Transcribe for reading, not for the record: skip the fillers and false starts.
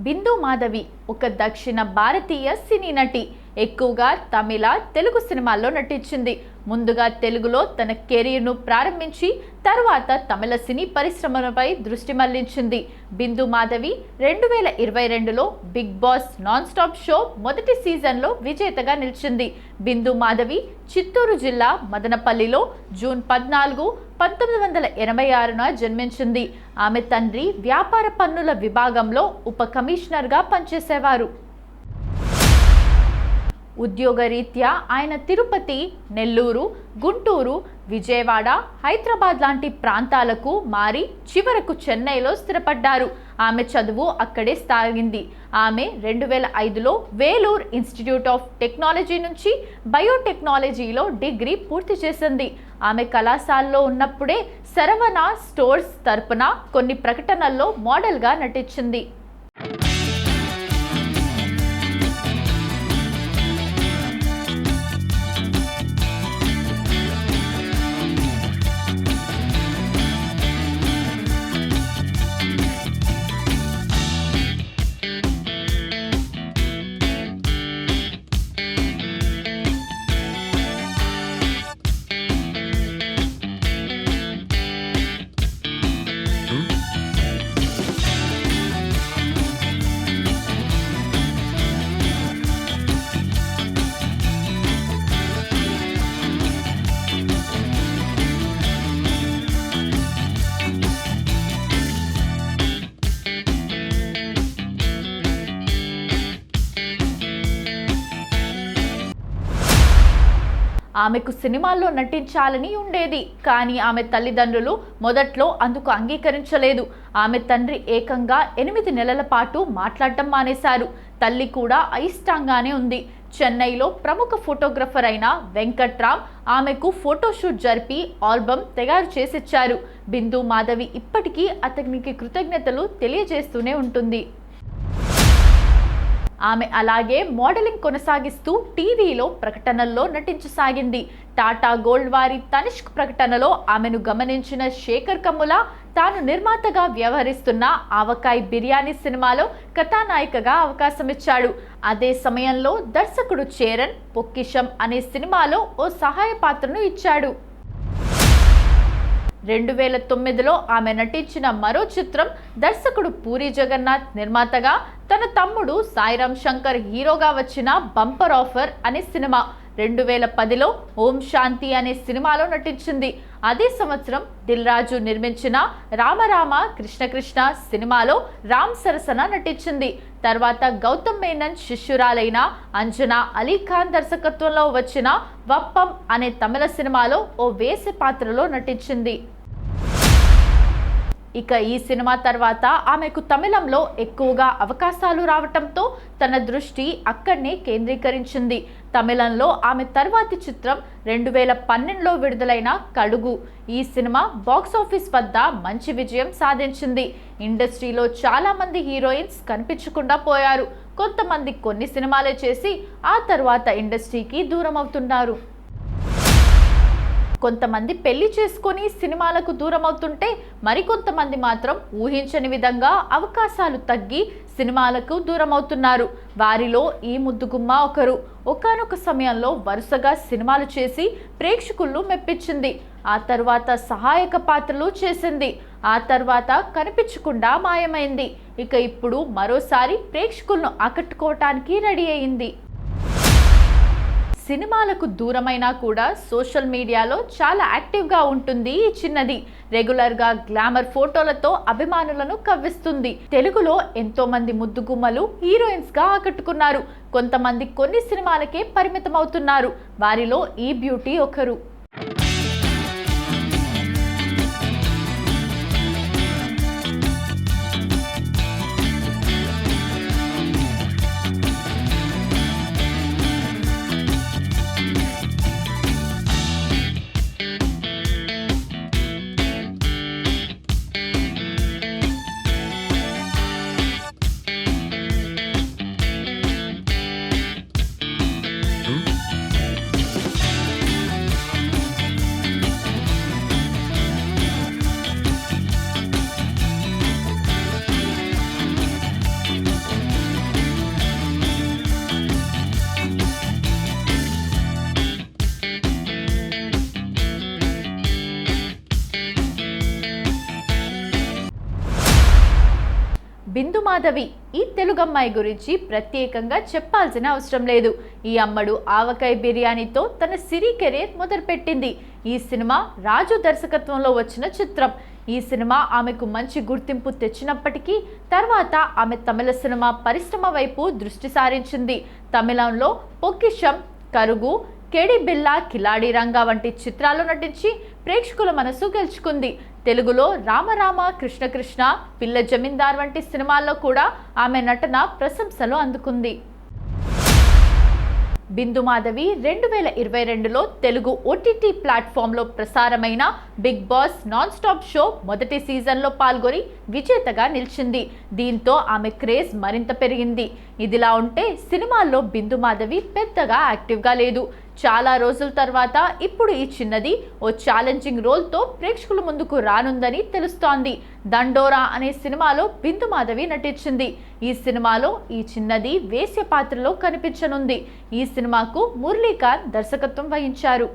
బిందు మాధవి ఒక దక్షిణ భారతీయ సినీ నటి. ఎక్కువగా తమిళ, తెలుగు సినిమాల్లో నటించింది. ముందుగా తెలుగులో తన కెరీర్ను ప్రారంభించి తర్వాత తమిళ సినీ పరిశ్రమలపై దృష్టి మళ్లించింది. బిందు మాధవి 2022లో Bigg Boss non stop show మొదటి సీజన్లో విజేతగా నిలిచింది. బిందు మాధవి చిత్తూరు జిల్లా మదనపల్లిలో జూన్ 14, 1986న జన్మించింది. ఆమె తండ్రి వ్యాపార పన్నుల విభాగంలో ఉప కమిషనర్గా పనిచేసేవారు. ఉద్యోగరీత్యా ఆయన తిరుపతి, నెల్లూరు, గుంటూరు, విజయవాడ, హైదరాబాద్ లాంటి ప్రాంతాలకు మారి చివరకు చెన్నైలో స్థిరపడ్డారు. ఆమె చదువు అక్కడే సాగింది. ఆమె 2005లో వేలూరు ఇన్స్టిట్యూట్ ఆఫ్ టెక్నాలజీ నుంచి బయోటెక్నాలజీలో డిగ్రీ పూర్తి చేసింది. ఆమె కళాశాలలో ఉన్నప్పుడే శరవణ స్టోర్స్ తరపున కొన్ని ప్రకటనల్లో మోడల్గా నటించింది. ఆమెకు సినిమాల్లో నటించాలని ఉండేది, కానీ ఆమె తల్లిదండ్రులు మొదట్లో అందుకు అంగీకరించలేదు. ఆమె తండ్రి ఏకంగా 8 నెలల పాటు మాట్లాడటం మానేశారు. తల్లి కూడా అయిష్టంగానే ఉంది. చెన్నైలో ప్రముఖ ఫోటోగ్రఫర్ అయిన వెంకట్రామ్ ఆమెకు ఫోటోషూట్ జరిపి ఆల్బమ్ తయారు చేసిచ్చారు. బిందు మాధవి ఇప్పటికీ అతనికి కృతజ్ఞతలు తెలియజేస్తూనే ఉంటుంది. ఆమె అలాగే మోడలింగ్ కొనసాగిస్తూ టీవీలో ప్రకటనల్లో నటించసాగింది. టాటా గోల్డ్ వారి తనిష్క్ ప్రకటనలో ఆమెను గమనించిన శేఖర్ కమ్ముల తాను నిర్మాతగా వ్యవహరిస్తున్న ఆవకాయ్ బిర్యానీ సినిమాలో కథానాయికగా అవకాశమిచ్చాడు. అదే సమయంలో దర్శకుడు చేరన్ పొక్కిషం అనే సినిమాలో ఓ సహాయ పాత్రను ఇచ్చాడు. 2009లో ఆమె నటించిన మరో చిత్రం దర్శకుడు పూరి జగన్నాథ్ నిర్మాతగా, తన తమ్ముడు సాయిరామ్ శంకర్ హీరోగా వచ్చిన బంపర్ ఆఫర్ అనే సినిమా. 2010లో ఓం శాంతి అనే సినిమాలో నటించింది. అదే సంవత్సరం దిల్ రాజు నిర్మించిన రామరామ కృష్ణ కృష్ణ సినిమాలో రామ్ సరసన నటించింది. తర్వాత గౌతమ్ మేనన్ శిష్యురాలైన అంజనా అలీ ఖాన్ దర్శకత్వంలో వచ్చిన వప్పం అనే తమిళ సినిమాలో ఓ వేసే పాత్రలో నటించింది. ఇక ఈ సినిమా తర్వాత ఆమెకు తమిళంలో ఎక్కువగా అవకాశాలు రావటంతో తన దృష్టి అక్కడనే కేంద్రీకరించింది. తమిళంలో ఆమె తర్వాతి చిత్రం 2012లో విడుదలైన కడుగు. ఈ సినిమా బాక్సాఫీస్ వద్ద మంచి విజయం సాధించింది. ఇండస్ట్రీలో చాలా మంది హీరోయిన్స్ కనిపించకుండా పోయారు. కొంతమంది కొన్ని సినిమాలే చేసి ఆ తర్వాత ఇండస్ట్రీకి దూరం అవుతున్నారు. కొంతమంది పెళ్లి చేసుకొని సినిమాలకు దూరం అవుతుంటే మరికొంతమంది మాత్రం ఊహించని విధంగా అవకాశాలు తగ్గి సినిమాలకు దూరం అవుతున్నారు. వారిలో ఈ ముద్దుగుమ్మ ఒకరు. ఒకానొక సమయంలో వరుసగా సినిమాలు చేసి ప్రేక్షకులను మెప్పించింది. ఆ తర్వాత సహాయక పాత్రలు చేసింది. ఆ తర్వాత కనిపించకుండా మాయమైంది. ఇక ఇప్పుడు మరోసారి ప్రేక్షకులను ఆకట్టుకోవటానికి రెడీ అయింది. సినిమాలకు దూరమైనా కూడా సోషల్ మీడియాలో చాలా యాక్టివ్గా ఉంటుంది ఈ చిన్నది. రెగ్యులర్గా గ్లామర్ ఫోటోలతో అభిమానులను కవ్విస్తుంది. తెలుగులో ఎంతో మంది ముద్దుగుమ్మలు హీరోయిన్స్గా ఆకట్టుకున్నారు. కొంతమంది కొన్ని సినిమాలకే పరిమితం అవుతున్నారు. వారిలో ఈ బ్యూటీ ఒకరు. బిందు మాధవి ఈ తెలుగమ్మాయి గురించి ప్రత్యేకంగా చెప్పాల్సిన అవసరం లేదు. ఈ అమ్మడు ఆవకాయ బిర్యానీతో తన సినీ కెరీర్ మొదలుపెట్టింది. ఈ సినిమా రాజు దర్శకత్వంలో వచ్చిన చిత్రం. ఈ సినిమా ఆమెకు మంచి గుర్తింపు తెచ్చినప్పటికీ తర్వాత ఆమె తమిళ సినిమా పరిశ్రమ వైపు దృష్టి సారించింది. తమిళంలో పొక్కిషం, కరుగు, కేడి బిల్లా, కిలాడి రంగా వంటి చిత్రాల్లో నటించి ప్రేక్షకుల మనసు గెలుచుకుంది. తెలుగులో రామరామ, కృష్ణ కృష్ణ, పిల్ల జమీందార్ వంటి సినిమాల్లో కూడా ఆమె నటన ప్రశంసలు అందుకుంది. బిందు మాధవి 2022లో తెలుగు ఓటీటీ ప్లాట్ఫామ్లో ప్రసారమైన Bigg Boss non stop show మొదటి సీజన్లో పాల్గొని విజేతగా నిలిచింది. దీంతో ఆమె క్రేజ్ మరింత పెరిగింది. ఇదిలా ఉంటే సినిమాల్లో బిందు మాధవి పెద్దగా యాక్టివ్గా లేదు. చాలా రోజుల తర్వాత ఇప్పుడు ఈ చిన్నది ఓ ఛాలెంజింగ్ రోల్తో ప్రేక్షకుల ముందుకు రానుందని తెలుస్తోంది. దండోరా అనే సినిమాలో బిందు మాధవి నటించింది. ఈ సినిమాలో ఈ చిన్నది వేశ్య పాత్రలో కనిపించనుంది. ఈ సినిమాకు మురళీకాంత్ దర్శకత్వం వహించారు.